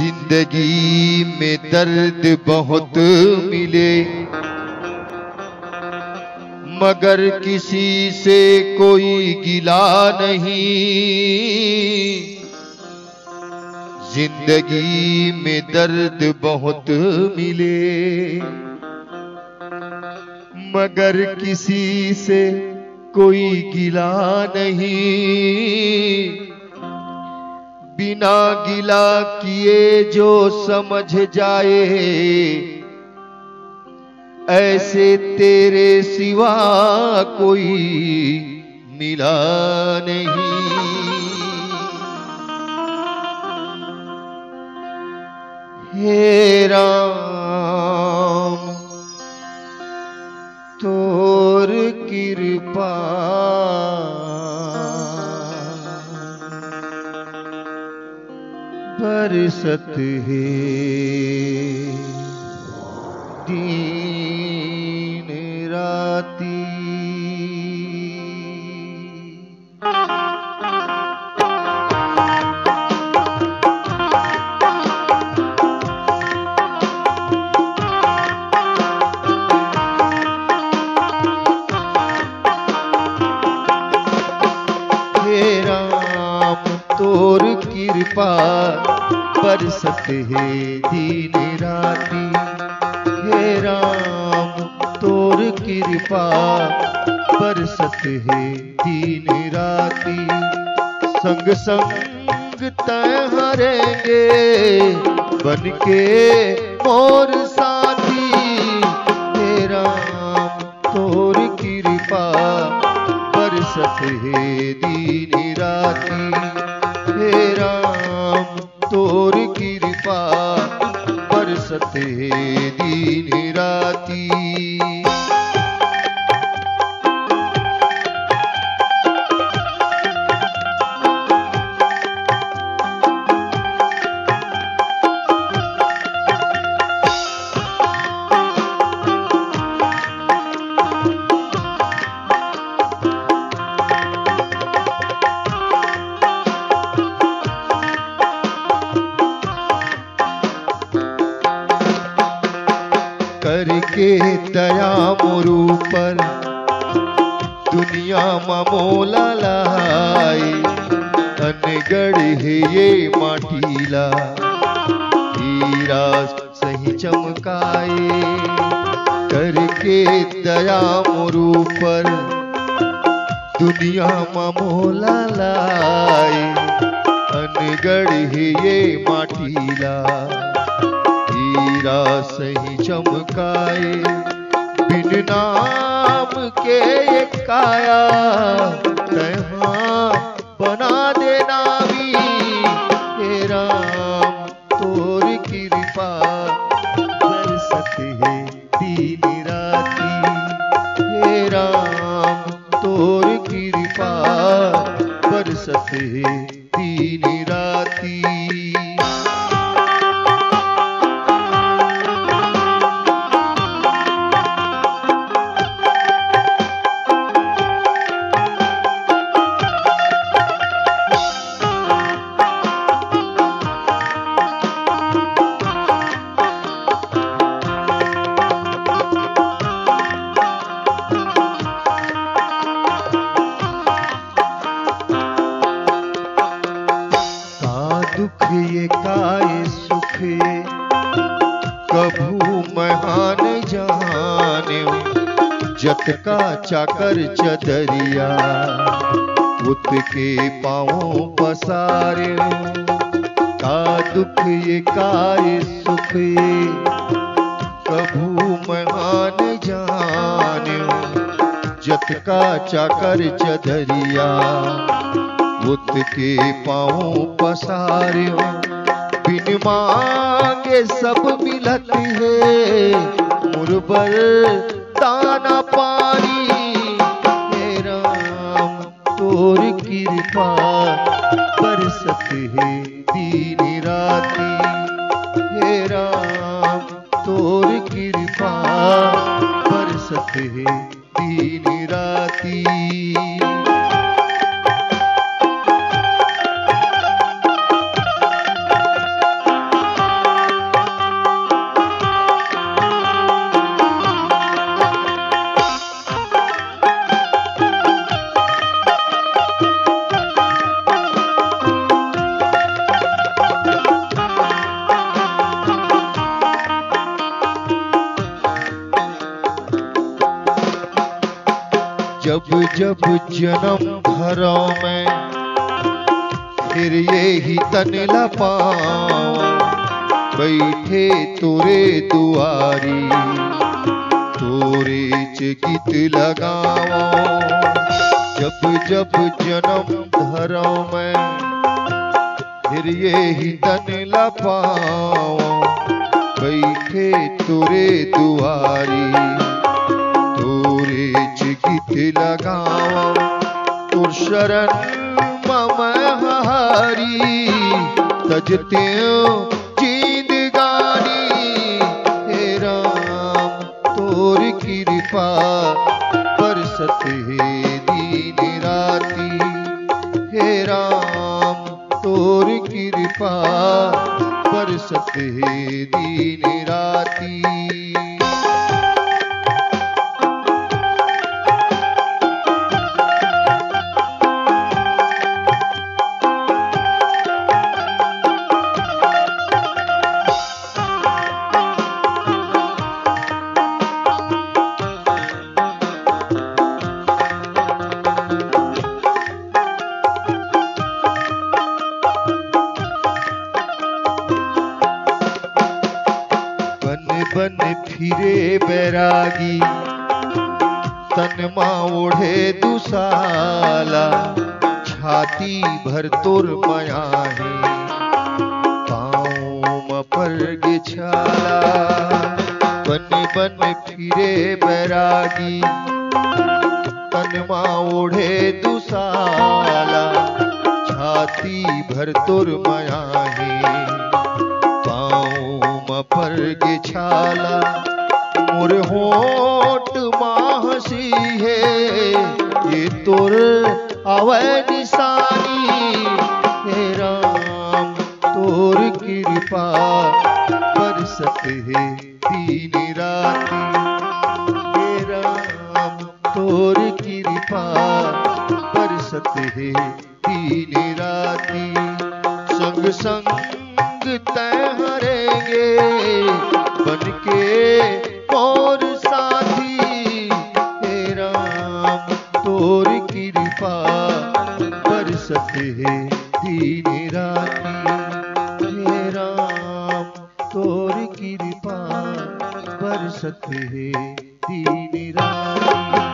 जिंदगी में दर्द बहुत मिले मगर किसी से कोई गिला नहीं। जिंदगी में दर्द बहुत मिले मगर किसी से कोई गिला नहीं। बिना गिला किए जो समझ जाए ऐसे तेरे सिवा कोई मिला नहीं। हे राम तोर कृपा बरसत है दिन राती। हे राम तोर कृपा बरसत है दिन राती। हे राम तोर कृपा बरसत है दिन राती। संग संग तैयारेंगे बनके मोर साथी। हे राम तोर कृपा बरसत है दिन राती। हे राम तोर कृपा बरसत है दिन राती। करके दया मोरू पर दुनिया मोला लाई। अनगढ़ है ये माटीला हीरा सही चमकाए। करके दया मोरू पर दुनिया मोला लाई। अनगढ़ है ये माटीला हीरा सही चमकाए। बिन नाम के ये काया तहाँ बना देना भी। हे राम तोर कृपा बरसत है दिन राती। हे राम तोर कृपा बरसत है दिन राती। दुख ये काय सुख कभू महान जाने। जत का चाकर चदरिया उत के पाँवों पसारे। का दुख ये काय सुख कभू महान जाने। जत का चाकर चदरिया उत के पाँव पसार्यो। बिन मांगे सब मिलत है मुरबर दाना पानी। हे राम तोर कृपा बरसत है दिन राती। हे राम तोर कृपा बरसत है दिन राती। जब जब जन्म धरा मैं फिर ये ही तन लपाऊं, बैठे तोरे दुआरी तोरे च गीत लगाऊं। जब जब जन्म धरा मैं फिर ये ही तन लपाऊं, बैठे तोरे दुआरी तोरे च गीत लगाऊं। तुर शरण मम हरि तजते जिंदगानी, हे राम तोर कृपा बरसत है दिन राती, हे राम तोर कृपा बरसत है दिन राती। बन फिरे बैरागी तन माँ ओढ़े दुसाला, छाती भर तोर माया है पाँव पर गिछाला। बन बन फिरे बैरागी तन माँ ओढ़े दुसाला, छाती भर तोर माया है पर गिछाला। मोर होठ माहसी है ये तोर अवै निशानी, हे राम तोर कृपा बरसत है दिन राती, हे राम तोर कृपा बरसत है दिन राती। संग संग तय हरेंगे बनके और साथी, हे राम तोर कृपा बरसत है दिन राती, हे राम तोर कृपा बरसत है दिन राती।